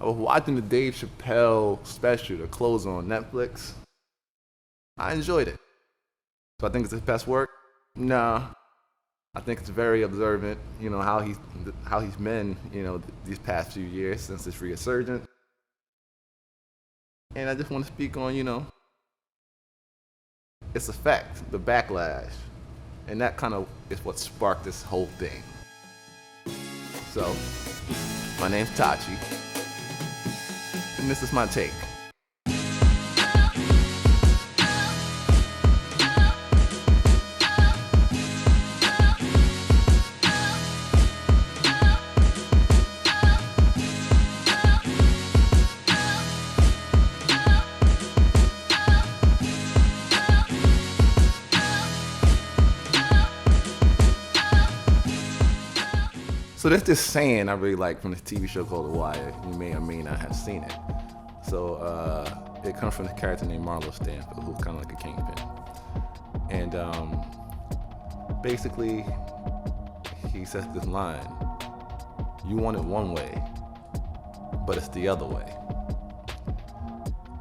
I was watching the Dave Chappelle special, The Close on Netflix. I enjoyed it. So I think it's his best work? Nah. I think it's very observant, how he's been, these past few years since his resurgence. And I just want to speak on, its effect, the backlash. And that kind of is what sparked this whole thing. So, my name's Tahchee, and this is my take. So there's this saying I really like from this TV show called The Wire. You may or may not have seen it. So it comes from the character named Marlo Stanfield, who's kind of like a kingpin. And basically, he says this line: "You want it one way, but it's the other way."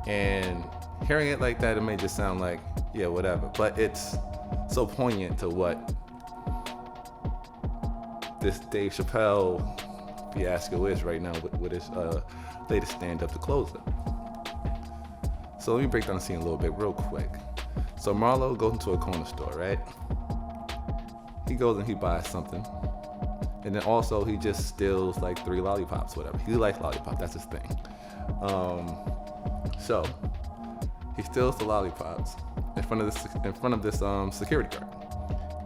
And hearing it like that, it may just sound like, yeah, whatever. But it's so poignant to what this Dave Chappelle fiasco is right now with his latest stand-up, The Closer. So let me break down the scene a little bit real quick. So Marlo goes into a corner store, right? He goes and he buys something. And then also he just steals like 3 lollipops, whatever. He likes lollipops, that's his thing. So he steals the lollipops in front of this security guard.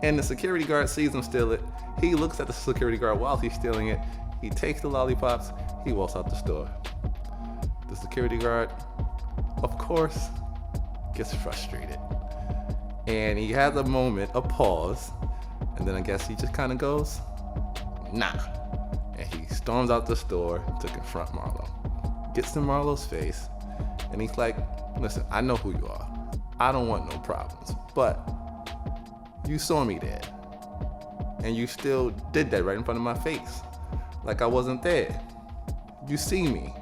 And the security guard sees him steal it. He looks at the security guard while he's stealing it. He takes the lollipops. He walks out the store. The security guard, of course, gets frustrated. And he has a moment, a pause. And then I guess he just kind of goes, nah. And he storms out the store to confront Marlo. Gets in Marlo's face. And he's like, listen, I know who you are. I don't want no problems. But you saw me there. And you still did that right in front of my face. Like I wasn't there. You see me.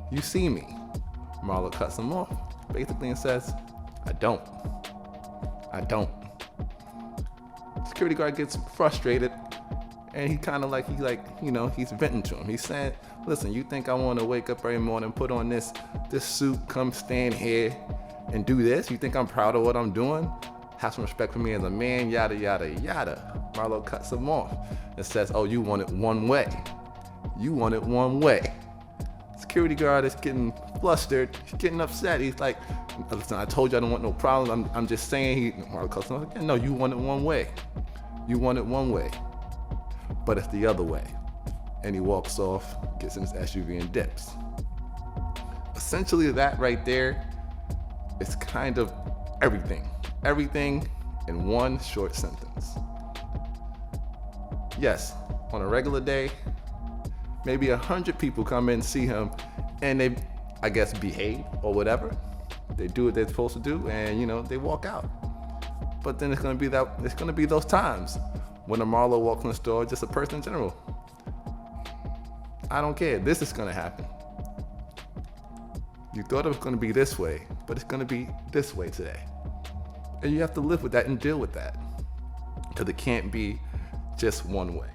You see me. Marlo cuts him off, basically, and says, I don't. Security guard gets frustrated, and he's venting to him. He's saying, listen, you think I want to wake up every morning, put on this suit, come stand here and do this? You think I'm proud of what I'm doing? Have some respect for me as a man, yada, yada, yada. Marlo cuts him off and says, oh, you want it one way. You want it one way. Security guard is getting flustered. He's getting upset. He's like, listen, I told you I don't want no problems. I'm just saying. Marlo cuts him off again. No, you want it one way. You want it one way. But it's the other way. And he walks off, gets in his SUV and dips. Essentially, that right there is kind of everything. Everything in one short sentence. Yes, on a regular day, maybe 100 people come in and see him, and they, I guess, behave or whatever. They do what they're supposed to do, and they walk out. But then it's gonna be those times when a Marlo walks in the store, just a person in general. I don't care. This is gonna happen. You thought it was gonna be this way, but it's gonna be this way today. And you have to live with that and deal with that. Because it can't be just one way.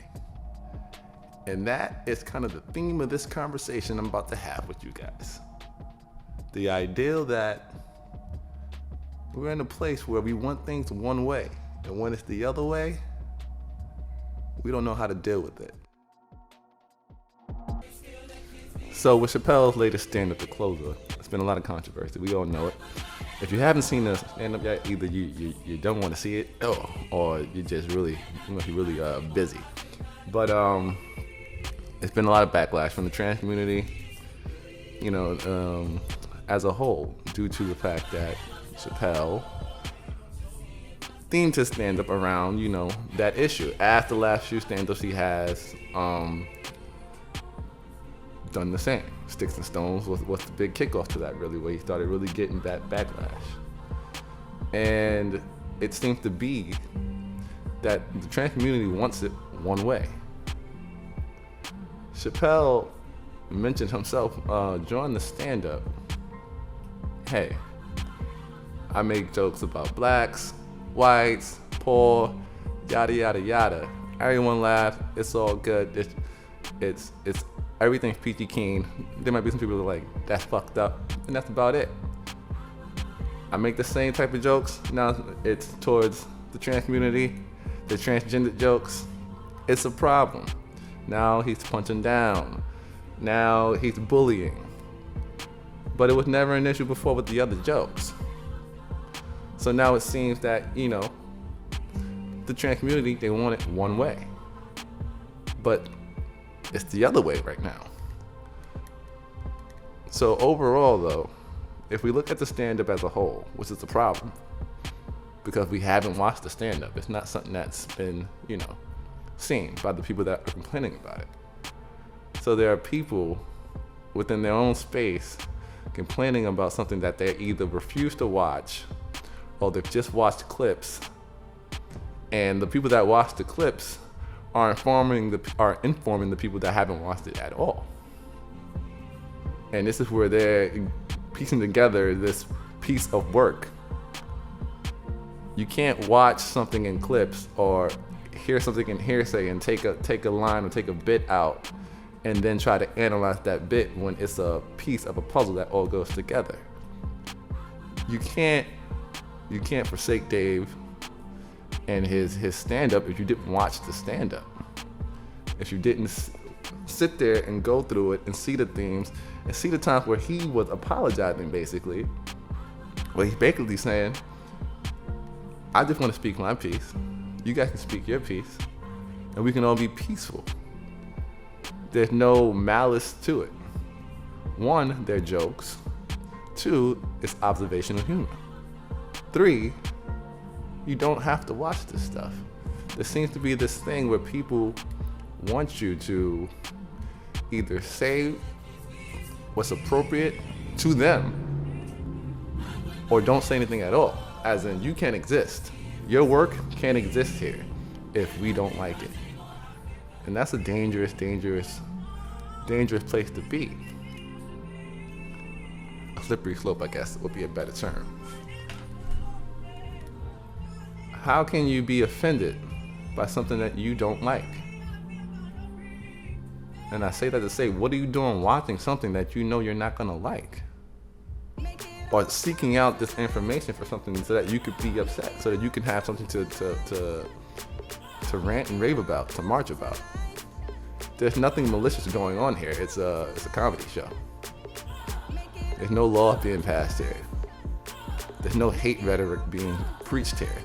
And that is kind of the theme of this conversation I'm about to have with you guys. The idea that we're in a place where we want things one way, and when it's the other way, we don't know how to deal with it. So with Chappelle's latest stand-up, The Closer, it's been a lot of controversy. We all know it. If you haven't seen the stand-up yet, either you don't want to see it, or you're just really busy. But it's been a lot of backlash from the trans community, as a whole, due to the fact that Chappelle themed his stand-up around, that issue. After the last few stand-ups he has done the same. Sticks and Stones was the big kickoff to that, really, where he started really getting that backlash. And it seems to be that the trans community wants it one way. Chappelle mentioned himself during the stand-up. Hey, I make jokes about blacks, whites, poor, yada yada yada. Everyone laugh. It's all good. It's everything's peachy keen. There might be some people who are like, that's fucked up, and that's about it. I make the same type of jokes. Now it's towards the trans community, the transgender jokes. It's a problem. Now he's punching down. Now he's bullying. But it was never an issue before with the other jokes. So now it seems that, you know, the trans community, they want it one way. But it's the other way right now. So overall though, if we look at the stand-up as a whole, which is the problem, because we haven't watched the stand-up, it's not something that's been, you know, seen by the people that are complaining about it. So there are people within their own space complaining about something that they either refuse to watch or they've just watched clips, and the people that watch the clips are informing the people that haven't watched it at all. And this is where they're piecing together this piece of work. You can't watch something in clips or hear something in hearsay and take a line or take a bit out and then try to analyze that bit when it's a piece of a puzzle that all goes together. You can't forsake Dave and his stand-up if you didn't watch the stand-up. If you didn't sit there and go through it and see the themes and see the times where he was apologizing, basically, where he's basically saying, I just want to speak my piece. You guys can speak your piece, and we can all be peaceful. There's no malice to it. One, they're jokes. Two, it's observational humor. Three, you don't have to watch this stuff. There seems to be this thing where people want you to either say what's appropriate to them or don't say anything at all, as in you can't exist. Your work can't exist here if we don't like it. And that's a dangerous place to be. A slippery slope, I guess, would be a better term. How can you be offended by something that you don't like? And I say that to say, what are you doing watching something that you know you're not gonna like? Or seeking out this information for something so that you could be upset, so that you can have something to rant and rave about, to march about. There's nothing malicious going on here. It's a comedy show. There's no law being passed here. There's no hate rhetoric being preached here.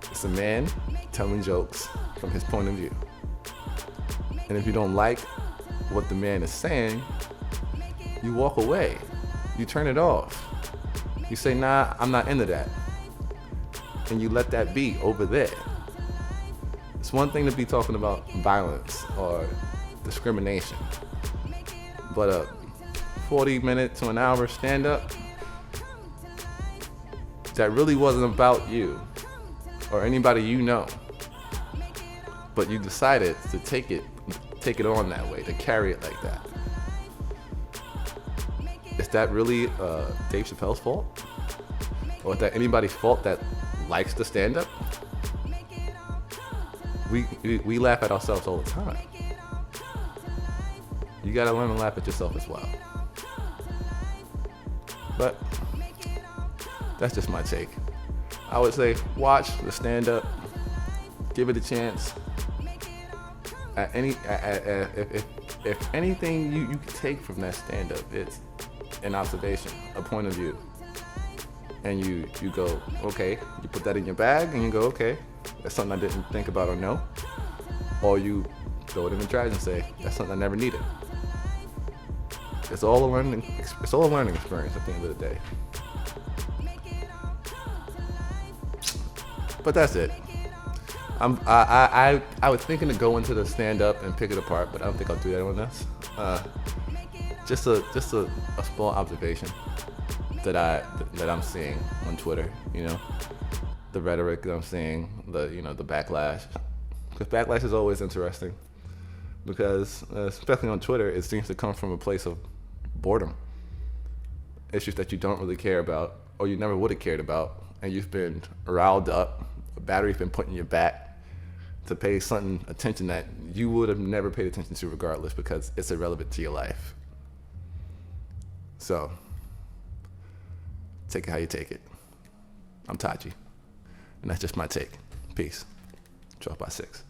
It's a man telling jokes from his point of view. And if you don't like what the man is saying, you walk away. You turn it off. You say, nah, I'm not into that. And you let that be over there. It's one thing to be talking about violence or discrimination, but a 40-minute to an hour stand-up that really wasn't about you or anybody you know, but you decided to take it on that way, to carry it like that. Is that really Dave Chappelle's fault? Or is that anybody's fault that likes the stand-up? We laugh at ourselves all the time. You gotta learn to laugh at yourself as well. But that's just my take. I would say watch the stand-up, give it a chance. If anything you can take from that stand-up, it's an observation, a point of view. And you go, okay, you put that in your bag and you go, okay, that's something I didn't think about or know. Or you throw it in the trash and say, that's something I never needed. It's all a learning experience at the end of the day. But that's it. I was thinking to go into the stand up and pick it apart, but I don't think I'll do that on this. Just a small observation that I'm seeing on Twitter, you know, the rhetoric that I'm seeing, the backlash. Because backlash is always interesting. because especially on Twitter, it seems to come from a place of boredom. Issues that you don't really care about, or you never would have cared about, and you've been riled up, a battery's been put in your back to pay something attention that you would have never paid attention to regardless, because it's irrelevant to your life. So, take it how you take it. I'm Tahchee, and that's just my take. Peace. 12 by 6.